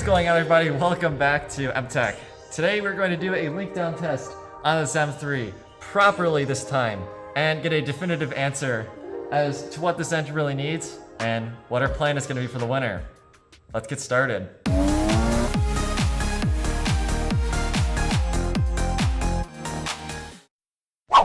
going on, everybody? Welcome back to MTech. Today we're going to do a Leakdown test on this M3 properly this time and get a definitive answer as to what this engine really needs and what our plan is going to be for the winter. Let's get started.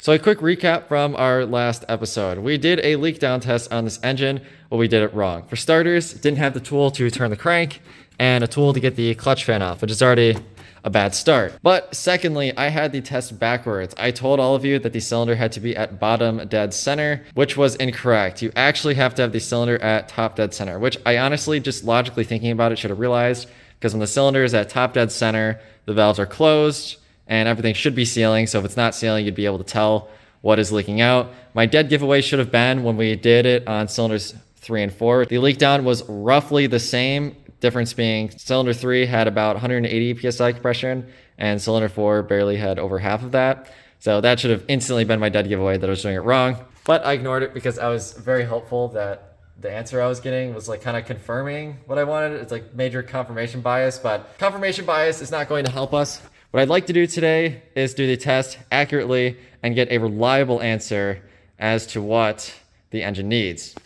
So a quick recap from our last episode. We did a leak down test on this engine, but we did it wrong. For starters, didn't have the tool to turn the crank and a tool to get the clutch fan off, which is already a bad start. But secondly, I had the test backwards. I told all of you that the cylinder had to be at bottom dead center, which was incorrect. You actually have to have the cylinder at top dead center, which I honestly, just logically thinking about it, should have realized, because when the cylinder is at top dead center, the valves are closed, and everything should be sealing. So if it's not sealing, you'd be able to tell what is leaking out. My dead giveaway should have been when we did it on cylinders 3 and 4. The leak down was roughly the same, difference being cylinder 3 had about 180 psi compression and cylinder 4 barely had over half of that. So that should have instantly been my dead giveaway that I was doing it wrong. But I ignored it because I was very hopeful that the answer I was getting was like kind of confirming what I wanted. It's like major confirmation bias, but confirmation bias is not going to help us. What I'd like to do today is do the test accurately and get a reliable answer as to what the engine needs,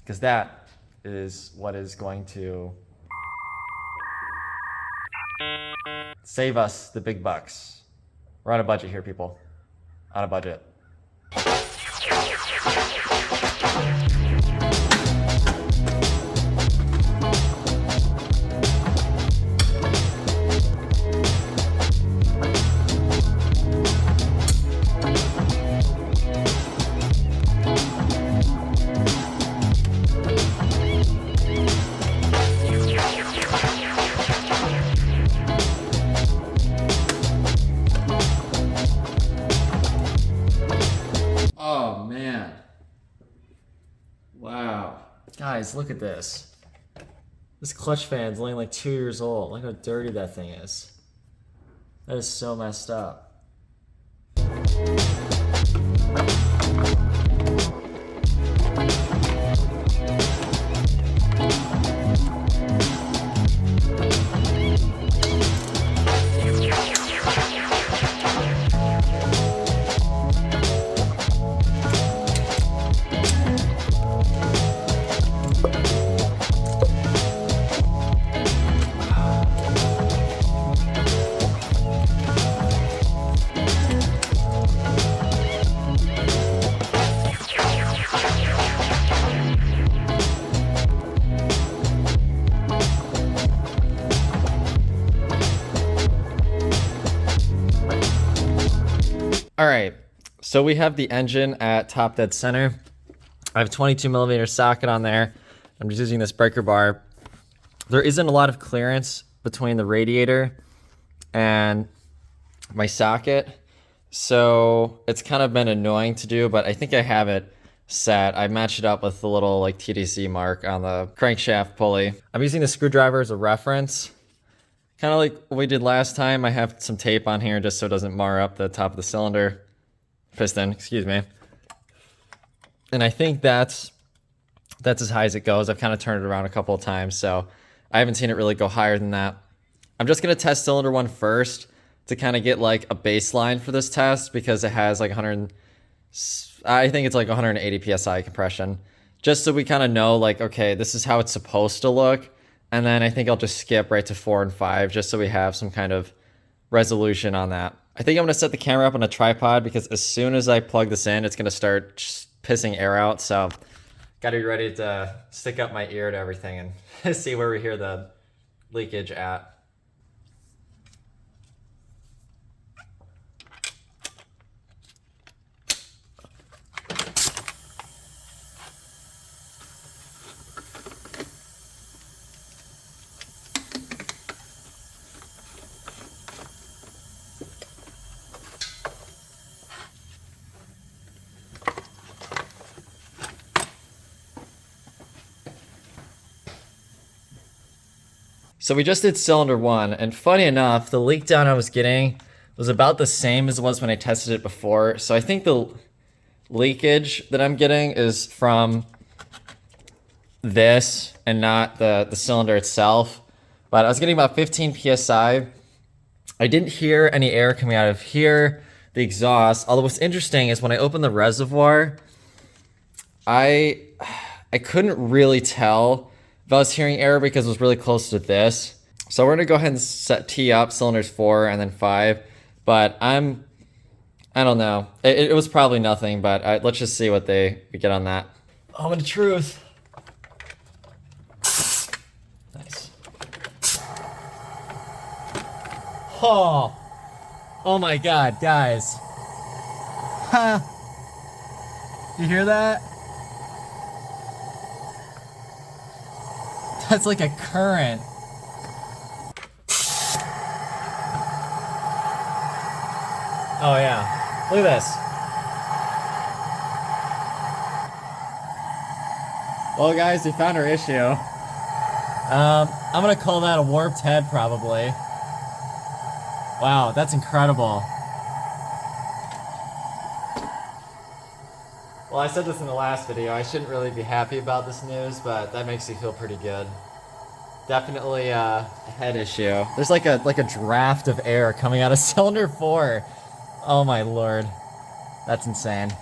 because that is what is going to save us the big bucks. We're on a budget here, people. On a budget. Oh man. Wow. Guys, look at this. This clutch fan's only like 2 years old. Look how dirty that thing is. That is so messed up. All right, so we have the engine at top dead center. I have a 22 millimeter socket on there. I'm just using this breaker bar. There isn't a lot of clearance between the radiator and my socket, so it's kind of been annoying to do, but I think I have it set. I matched it up with the little like TDC mark on the crankshaft pulley. I'm using the screwdriver as a reference. Kind of like what we did last time. I have some tape on here just so it doesn't mar up the top of the cylinder piston, excuse me. And I think that's as high as it goes. I've kind of turned it around a couple of times, so I haven't seen it really go higher than that. I'm just gonna test cylinder 1 first to kind of get like a baseline for this test, because it has like I think it's like 180 psi compression, just so we kind of know like, okay, this is how it's supposed to look. And then I think I'll just skip right to 4 and 5 just so we have some kind of resolution on that. I think I'm gonna set the camera up on a tripod because as soon as I plug this in, it's gonna start pissing air out. So gotta be ready to stick up my ear to everything and see where we hear the leakage at. So we just did cylinder 1, and funny enough, the leak down I was getting was about the same as it was when I tested it before. So I think the leakage that I'm getting is from this and not the cylinder itself, but I was getting about 15 PSI. I didn't hear any air coming out of here, the exhaust. Although what's interesting is when I opened the reservoir, I couldn't really tell if I was hearing air because it was really close to this. So we're gonna go ahead and tee up cylinders 4 and then 5, but I don't know. It was probably nothing, but let's just see what we get on that. Moment of truth. Nice. Oh my God, guys. Ha! You hear that? That's like a current. Oh yeah, look at this. Well guys, we found our issue. I'm gonna call that a warped head probably. Wow, that's incredible. Well, I said this in the last video, I shouldn't really be happy about this news, but that makes me feel pretty good. Definitely a head issue. There's like a draft of air coming out of cylinder 4. Oh my lord. That's insane.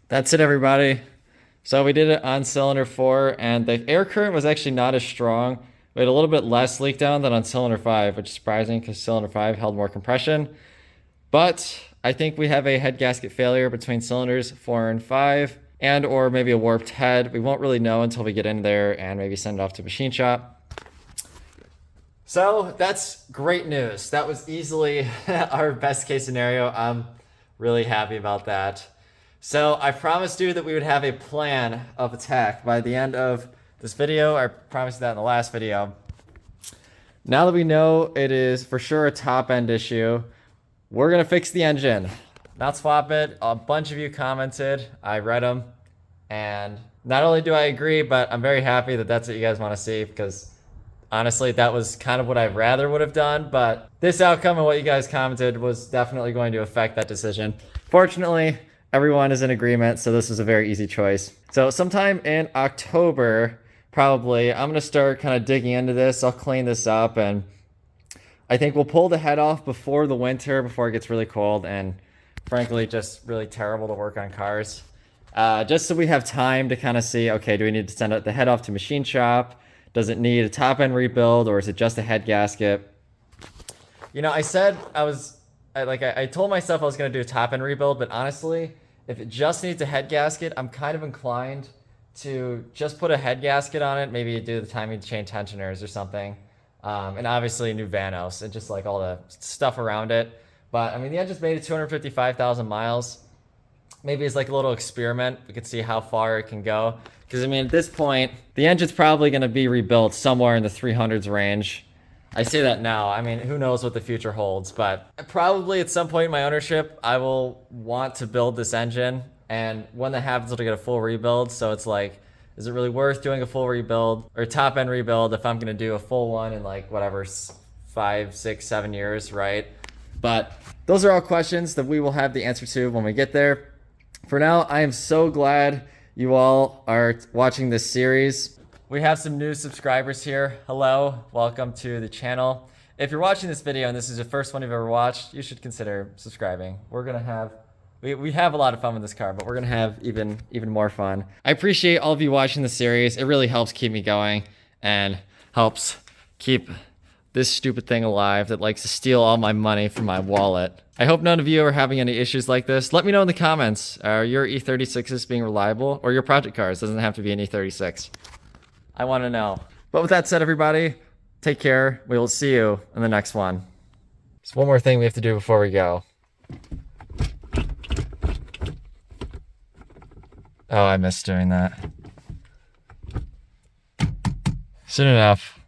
That's it, everybody. So we did it on cylinder 4, and the air current was actually not as strong. We had a little bit less leak down than on cylinder 5, which is surprising because cylinder 5 held more compression. But I think we have a head gasket failure between cylinders 4 and 5, and or maybe a warped head. We won't really know until we get in there and maybe send it off to machine shop. So that's great news. That was easily our best case scenario. I'm really happy about that. So I promised you that we would have a plan of attack by the end of this video. I promised that in the last video. Now that we know it is for sure a top end issue, we're gonna fix the engine, not swap it. A bunch of you commented, I read them, and not only do I agree, but I'm very happy that that's what you guys want to see, because honestly, that was kind of what I rather would have done, but this outcome and what you guys commented was definitely going to affect that decision. Fortunately, everyone is in agreement, so this is a very easy choice. So sometime in October, probably, I'm gonna start kind of digging into this. I'll clean this up, and I think we'll pull the head off before the winter, before it gets really cold, and frankly, just really terrible to work on cars. Just so we have time to kind of see, okay, do we need to send the head off to machine shop? Does it need a top end rebuild, or is it just a head gasket? You know, I said I told myself I was going to do a top-end rebuild, but honestly, if it just needs a head gasket, I'm kind of inclined to just put a head gasket on it, maybe do the timing chain tensioners or something, and obviously new vanos and just like all the stuff around it. But I mean, the engine's made it 255,000 miles. Maybe it's like a little experiment. We could see how far it can go. Because I mean, at this point, the engine's probably going to be rebuilt somewhere in the 300s range. I say that now. I mean, who knows what the future holds, but probably at some point in my ownership, I will want to build this engine. And when that happens, it'll get a full rebuild. So it's like, is it really worth doing a full rebuild or top end rebuild if I'm going to do a full one in like whatever, 5, 6, 7 years, right? But those are all questions that we will have the answer to when we get there. For now, I am so glad you all are watching this series. We have some new subscribers here. Hello, welcome to the channel. If you're watching this video and this is the first one you've ever watched, you should consider subscribing. We're gonna have, we have a lot of fun with this car, but we're gonna have even more fun. I appreciate all of you watching the series. It really helps keep me going and helps keep this stupid thing alive that likes to steal all my money from my wallet. I hope none of you are having any issues like this. Let me know in the comments. Are your E36s being reliable, or your project cars? Doesn't have to be an E36. I want to know. But with that said, everybody, take care. We will see you in the next one. There's one more thing we have to do before we go. Oh, I missed doing that. Soon enough.